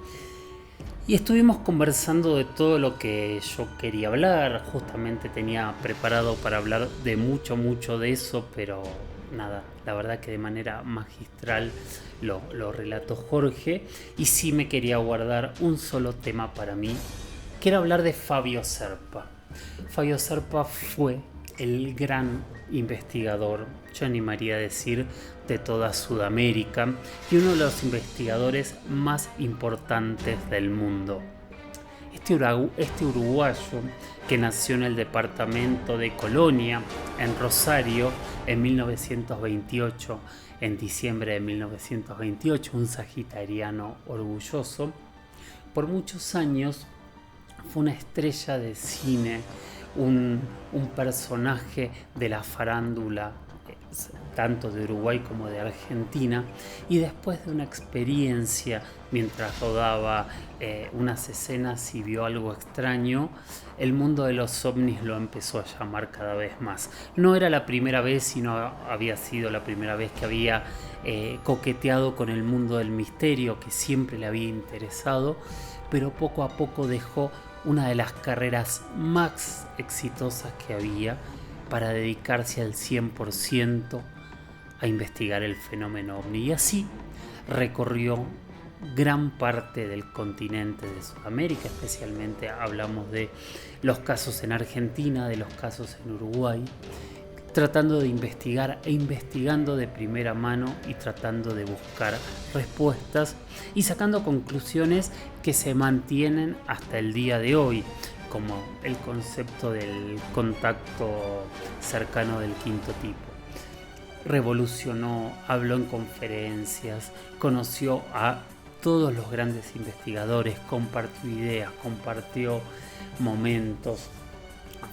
Y estuvimos conversando de todo lo que yo quería hablar. Justamente tenía preparado para hablar de mucho de eso, pero nada, la verdad que de manera magistral lo relató Jorge. Y sí me quería guardar un solo tema para mí. Quiero hablar de Fabio Serpa. Fabio Serpa fue el gran investigador, yo animaría a decir, de toda Sudamérica y uno de los investigadores más importantes del mundo. Este uruguayo, que nació en el departamento de Colonia, en Rosario, en 1928, en diciembre de 1928, un sagitariano orgulloso, por muchos años fue una estrella de cine, un personaje de la farándula, tanto de Uruguay como de Argentina, y después de una experiencia mientras rodaba unas escenas y vio algo extraño, el mundo de los ovnis lo empezó a llamar cada vez más. No era la primera vez, sino había sido la primera vez que había coqueteado con el mundo del misterio, que siempre le había interesado, pero poco a poco dejó una de las carreras más exitosas que había para dedicarse al 100% a investigar el fenómeno ovni. Y así recorrió gran parte del continente de Sudamérica, especialmente hablamos de los casos en Argentina, de los casos en Uruguay, tratando de investigar e investigando de primera mano y tratando de buscar respuestas y sacando conclusiones que se mantienen hasta el día de hoy, como el concepto del contacto cercano del quinto tipo. Revolucionó, habló en conferencias, conoció a todos los grandes investigadores, compartió ideas, compartió momentos,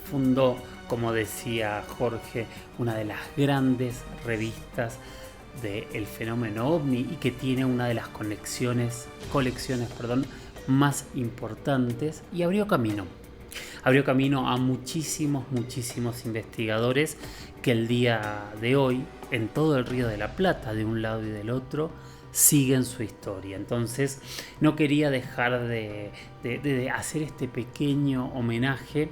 fundó, como decía Jorge, una de las grandes revistas del fenómeno ovni y que tiene una de las colecciones más importantes, y abrió camino. Abrió camino a muchísimos investigadores que el día de hoy, en todo el Río de la Plata, de un lado y del otro, siguen su historia. Entonces no quería dejar de hacer este pequeño homenaje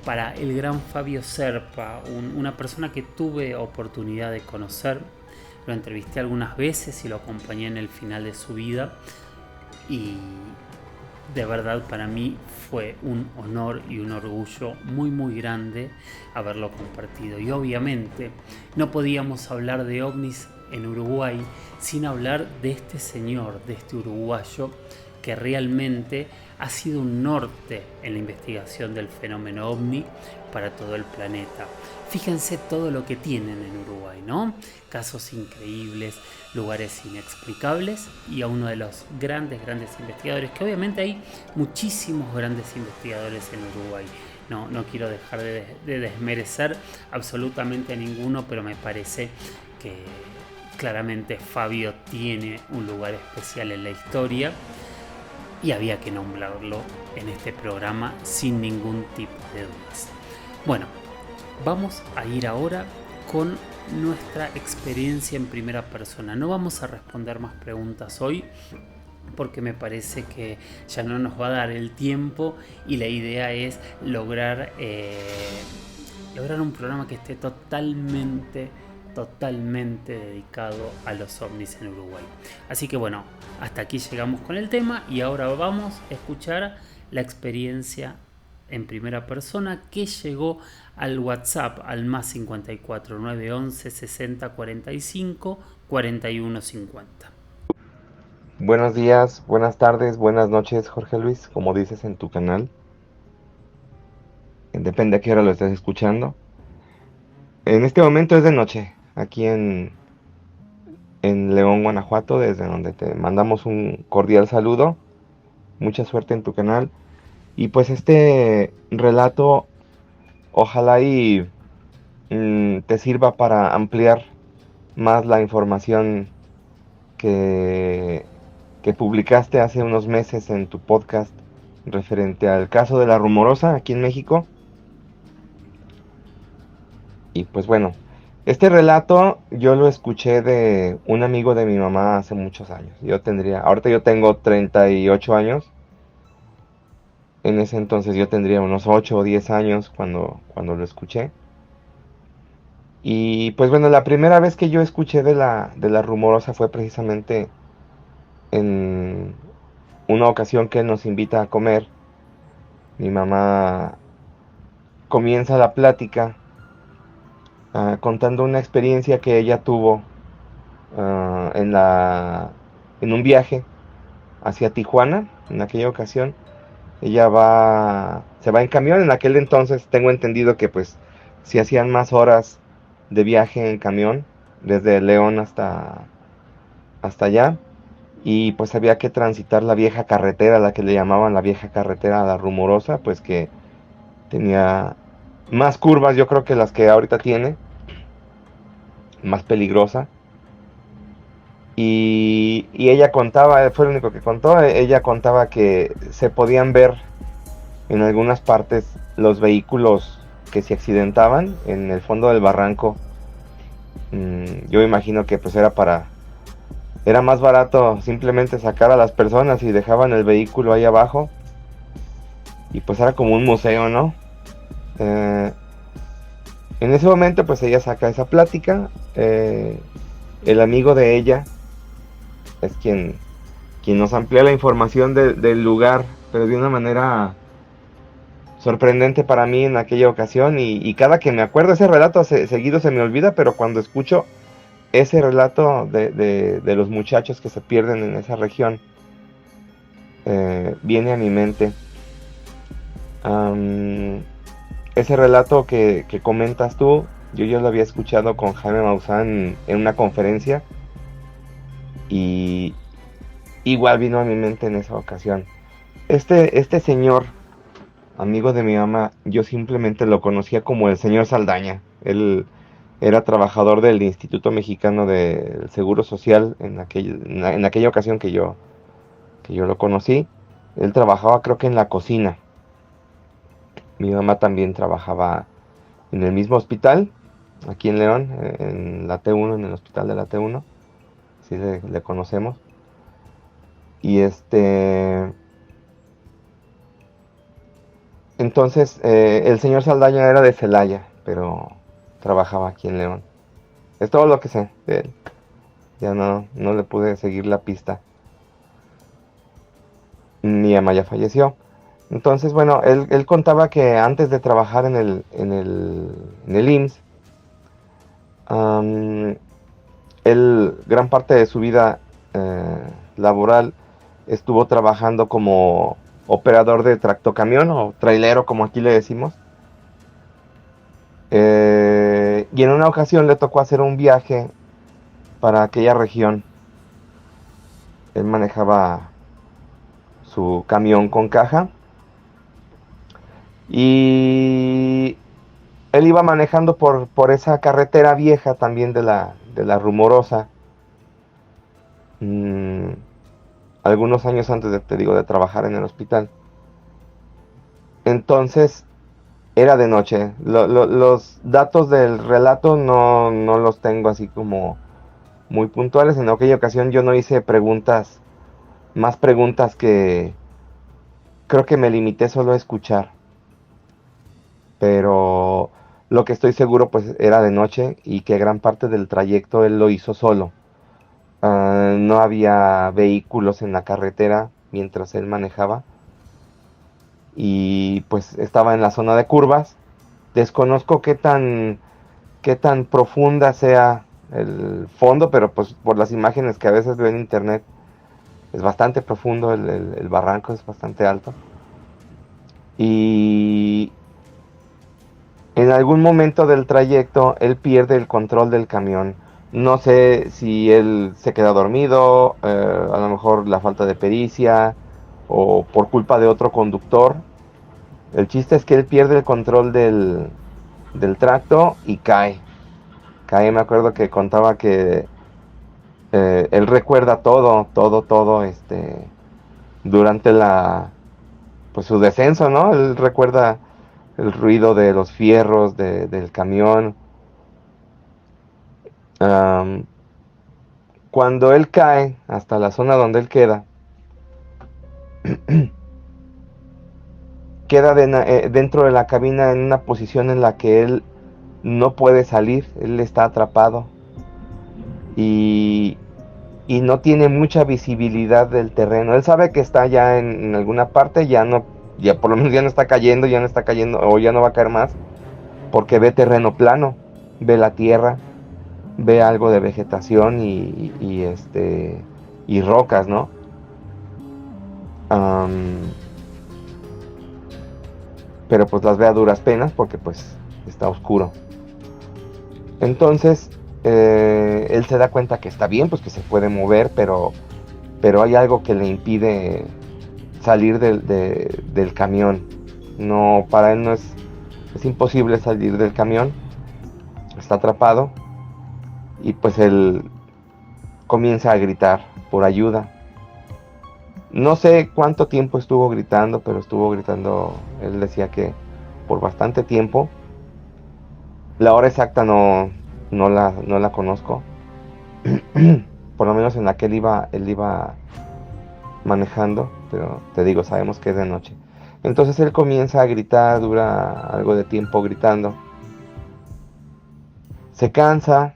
para el gran Fabio Serpa, una persona que tuve oportunidad de conocer. Lo entrevisté algunas veces y lo acompañé en el final de su vida, y de verdad para mí fue un honor y un orgullo muy grande haberlo compartido. Y obviamente no podíamos hablar de ovnis en Uruguay sin hablar de este señor, de este uruguayo que realmente ha sido un norte en la investigación del fenómeno ovni para todo el planeta. Fíjense todo lo que tienen en Uruguay, ¿no? Casos increíbles, lugares inexplicables, y a uno de los grandes investigadores, que obviamente hay muchísimos grandes investigadores en Uruguay. No quiero dejar de desmerecer absolutamente a ninguno, pero me parece que claramente Fabio tiene un lugar especial en la historia y había que nombrarlo en este programa sin ningún tipo de dudas. Bueno, vamos a ir ahora con nuestra experiencia en primera persona. No vamos a responder más preguntas hoy porque me parece que ya no nos va a dar el tiempo, y la idea es lograr un programa que esté totalmente dedicado a los ovnis en Uruguay. Así que bueno, hasta aquí llegamos con el tema, y ahora vamos a escuchar la experiencia en primera persona que llegó al WhatsApp al más 54 911 60 45 41 50. Buenos días, buenas tardes, buenas noches, Jorge Luis, como dices en tu canal. Depende a qué hora lo estés escuchando. En este momento es de noche, aquí en León, Guanajuato, desde donde te mandamos un cordial saludo. Mucha suerte en tu canal. Y pues este relato, ojalá y te sirva para ampliar más la información que publicaste hace unos meses en tu podcast referente al caso de la Rumorosa aquí en México. Y pues bueno, este relato yo lo escuché de un amigo de mi mamá hace muchos años. Ahorita yo tengo 38 años. En ese entonces yo tendría unos 8 o 10 años cuando lo escuché. Y pues bueno, la primera vez que yo escuché de la Rumorosa fue precisamente en una ocasión que él nos invita a comer. Mi mamá comienza la plática contando una experiencia que ella tuvo en un viaje hacia Tijuana. En aquella ocasión ella se va en camión. En aquel entonces tengo entendido que pues si hacían más horas de viaje en camión desde León hasta allá, y pues había que transitar la vieja carretera, la que le llamaban la vieja carretera La Rumorosa, pues que tenía más curvas, yo creo, que las que ahorita tiene, más peligrosa. Y ella contaba, fue lo único que contó, ella contaba que se podían ver en algunas partes los vehículos que se accidentaban en el fondo del barranco. Yo imagino que pues era más barato simplemente sacar a las personas y dejaban el vehículo ahí abajo, y pues era como un museo, ¿no? En ese momento pues ella saca esa plática. El amigo de ella es quien nos amplía la información del lugar, pero de una manera sorprendente para mí en aquella ocasión, y cada que me acuerdo ese relato seguido se me olvida, pero cuando escucho ese relato de los muchachos que se pierden en esa región, viene a mi mente ese relato que comentas tú. Yo lo había escuchado con Jaime Maussan en una conferencia, y igual vino a mi mente en esa ocasión. Este señor, amigo de mi mamá, yo simplemente lo conocía como el señor Saldaña. Él era trabajador del Instituto Mexicano del Seguro Social en aquella ocasión que yo lo conocí. Él trabajaba creo que en la cocina. Mi mamá también trabajaba en el mismo hospital, aquí en León, en la T1, en el hospital de la T1. Sí le conocemos. Y entonces, el señor Saldaña era de Celaya, pero trabajaba aquí en León. Es todo lo que sé de él. Ya no le pude seguir la pista. Mi mamá ya falleció. Entonces, bueno, él contaba que antes de trabajar en el IMSS, él gran parte de su vida laboral estuvo trabajando como operador de tractocamión o trailero, como aquí le decimos. Y en una ocasión le tocó hacer un viaje para aquella región. Él manejaba su camión con caja y él iba manejando por esa carretera vieja también de la Rumorosa. Algunos años antes de, te digo, de trabajar en el hospital. Entonces era de noche. Los datos del relato no los tengo así como muy puntuales. En aquella ocasión yo no hice preguntas, más preguntas que creo que me limité solo a escuchar. Pero lo que estoy seguro pues era de noche y que gran parte del trayecto él lo hizo solo. No había vehículos en la carretera mientras él manejaba y pues estaba en la zona de curvas. Desconozco qué tan profunda sea el fondo, pero pues por las imágenes que a veces veo en internet es bastante profundo, el barranco es bastante alto. Y en algún momento del trayecto él pierde el control del camión. No sé si él se queda dormido, a lo mejor la falta de pericia o por culpa de otro conductor. El chiste es que él pierde el control del tracto y cae. Cae, me acuerdo que contaba que él recuerda todo, durante pues su descenso, ¿no? Él recuerda el ruido de los fierros del camión. Um, Cuando él cae hasta la zona donde él queda dentro de la cabina en una posición en la que él no puede salir, él está atrapado y, y no tiene mucha visibilidad del terreno. Él sabe que está ya en alguna parte, ya por lo menos ya no está cayendo, o ya no va a caer más, porque ve terreno plano, ve la tierra, ve algo de vegetación y rocas, ¿no? Pero pues las ve a duras penas porque pues está oscuro. Entonces él se da cuenta que está bien, pues que se puede mover, pero hay algo que le impide salir del camión. No, para él no es imposible salir del camión, está atrapado y pues él comienza a gritar por ayuda. No sé cuánto tiempo estuvo gritando, pero estuvo gritando, él decía que por bastante tiempo. La hora exacta no la conozco. Por lo menos en la que él iba manejando, pero te digo, sabemos que es de noche. Entonces él comienza a gritar, dura algo de tiempo gritando. Se cansa,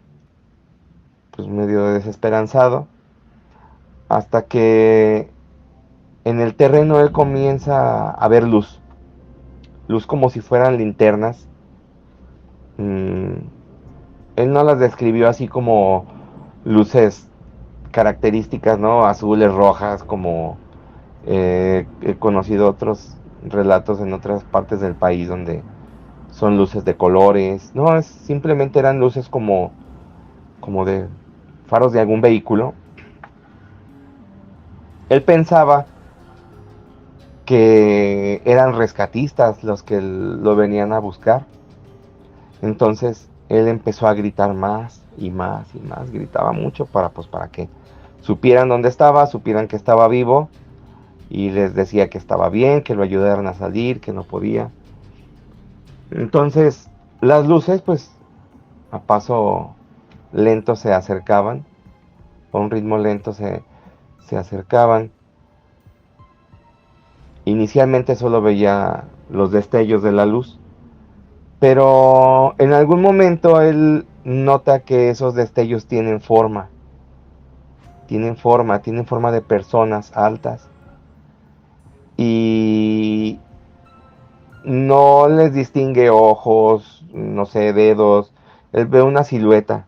pues medio desesperanzado, hasta que en el terreno él comienza a ver luz como si fueran linternas. Él no las describió así como luces características, ¿no? Azules, rojas, como he conocido otros relatos en otras partes del país donde son luces de colores. No, simplemente eran luces como de faros de algún vehículo. Él pensaba que eran rescatistas los que lo venían a buscar. Entonces él empezó a gritar más y más y más, gritaba mucho para que supieran dónde estaba, supieran que estaba vivo, y les decía que estaba bien, que lo ayudaran a salir, que no podía. Entonces las luces pues a paso lento se acercaban, a un ritmo lento se acercaban. Inicialmente solo veía los destellos de la luz, pero en algún momento él nota que esos destellos tienen forma de personas altas, y no les distingue ojos, no sé, dedos. Él ve una silueta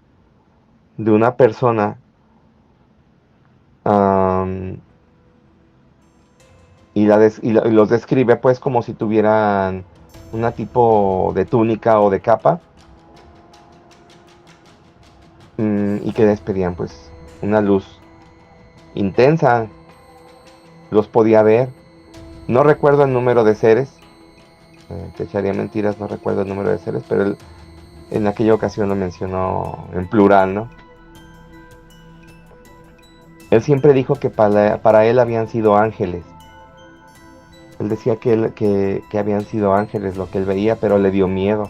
de una persona, am, y los describe pues como si tuvieran una tipo de túnica o de capa, y que despedían pues una luz intensa. Los podía ver. No recuerdo el número de seres, te echaría mentiras, no recuerdo el número de seres, pero él en aquella ocasión lo mencionó en plural, ¿no? Él siempre dijo que para él habían sido ángeles. Él decía que habían sido ángeles lo que él veía, pero le dio miedo.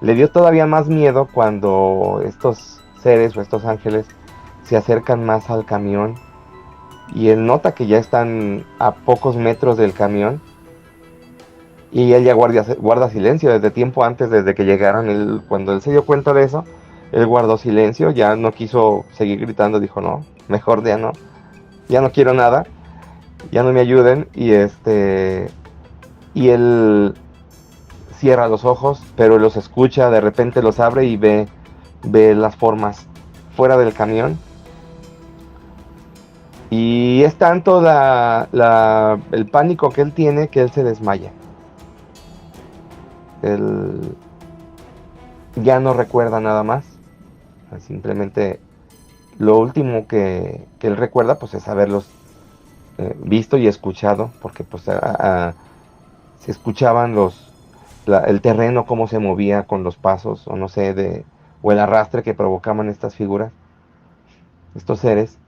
Le dio todavía más miedo cuando estos seres o estos ángeles se acercan más al camión, y él nota que ya están a pocos metros del camión, y él ya guarda silencio desde tiempo antes, desde que llegaron. Cuando él se dio cuenta de eso, él guardó silencio, ya no quiso seguir gritando, dijo no, mejor ya no quiero nada, ya no me ayuden. Y él cierra los ojos, pero los escucha, de repente los abre y ve las formas fuera del camión. Y es tanto el pánico que él tiene que él se desmaya. Él ya no recuerda nada más. Simplemente lo último que él recuerda pues es haberlos visto y escuchado, porque pues se escuchaban el terreno, cómo se movía con los pasos, o no sé, o el arrastre que provocaban estas figuras, estos seres.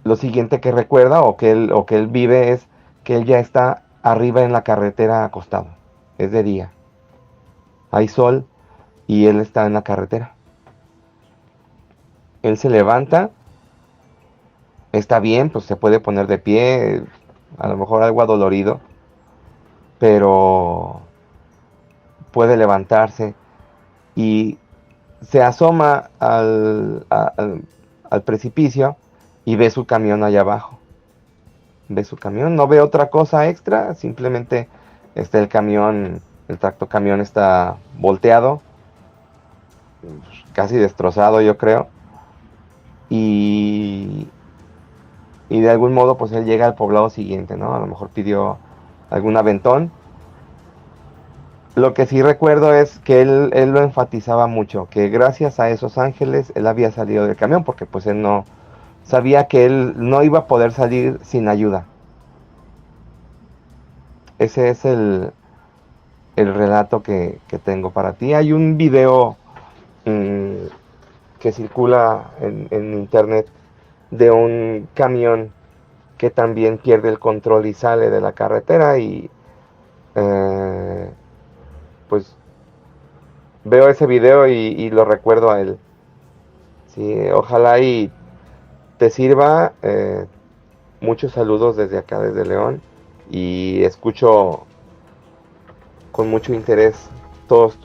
Lo siguiente que recuerda o que él vive es que él ya está arriba en la carretera acostado. Es de día. Hay sol y él está en la carretera. Él se levanta, está bien, pues se puede poner de pie, a lo mejor algo adolorido, pero puede levantarse y se asoma al precipicio y ve su camión allá abajo. Ve su camión, no ve otra cosa extra, simplemente está el camión, el tractocamión está volteado, casi destrozado, yo creo. Y de algún modo pues él llega al poblado siguiente, ¿no? A lo mejor pidió algún aventón. Lo que sí recuerdo es que él lo enfatizaba mucho, que gracias a esos ángeles él había salido del camión, porque pues él no sabía que él no iba a poder salir sin ayuda. Ese es el relato que tengo para ti. Hay un video que circula en internet de un camión que también pierde el control y sale de la carretera, y pues veo ese video y lo recuerdo a él. Sí, ojalá y te sirva. Muchos saludos desde acá, desde León, y escucho con mucho interés todos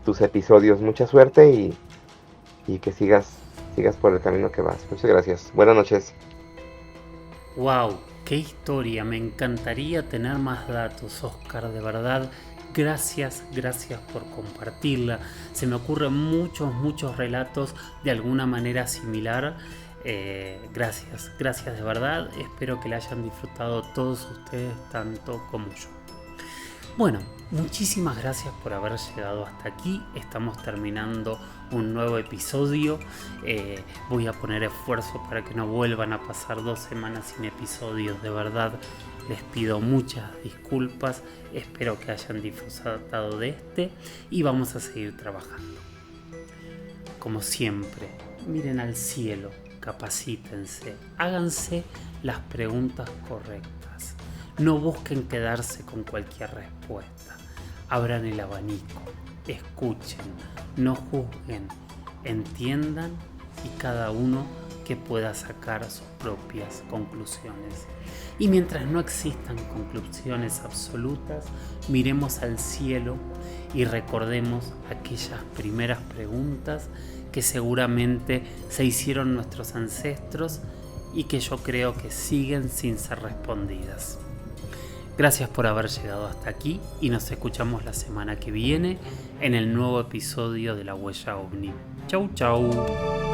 tus episodios. Mucha suerte y que sigas por el camino que vas. Muchas gracias. Buenas noches. Wow, qué historia. Me encantaría tener más datos, Oscar, de verdad. Gracias por compartirla. Se me ocurren muchos relatos de alguna manera similar. Gracias de verdad. Espero que la hayan disfrutado todos ustedes tanto como yo. Bueno, muchísimas gracias por haber llegado hasta aquí. Estamos terminando un nuevo episodio. Voy a poner esfuerzo para que no vuelvan a pasar 2 semanas sin episodios. De verdad, Les pido muchas disculpas, espero que hayan disfrutado de y vamos a seguir trabajando. Como siempre, miren al cielo, capacítense, háganse las preguntas correctas. No busquen quedarse con cualquier respuesta. Abran el abanico, escuchen, no juzguen, entiendan y cada uno que pueda sacar sus propias conclusiones. Y mientras no existan conclusiones absolutas, miremos al cielo y recordemos aquellas primeras preguntas que seguramente se hicieron nuestros ancestros y que yo creo que siguen sin ser respondidas. Gracias por haber llegado hasta aquí y nos escuchamos la semana que viene en el nuevo episodio de La Huella OVNI. Chau, chau.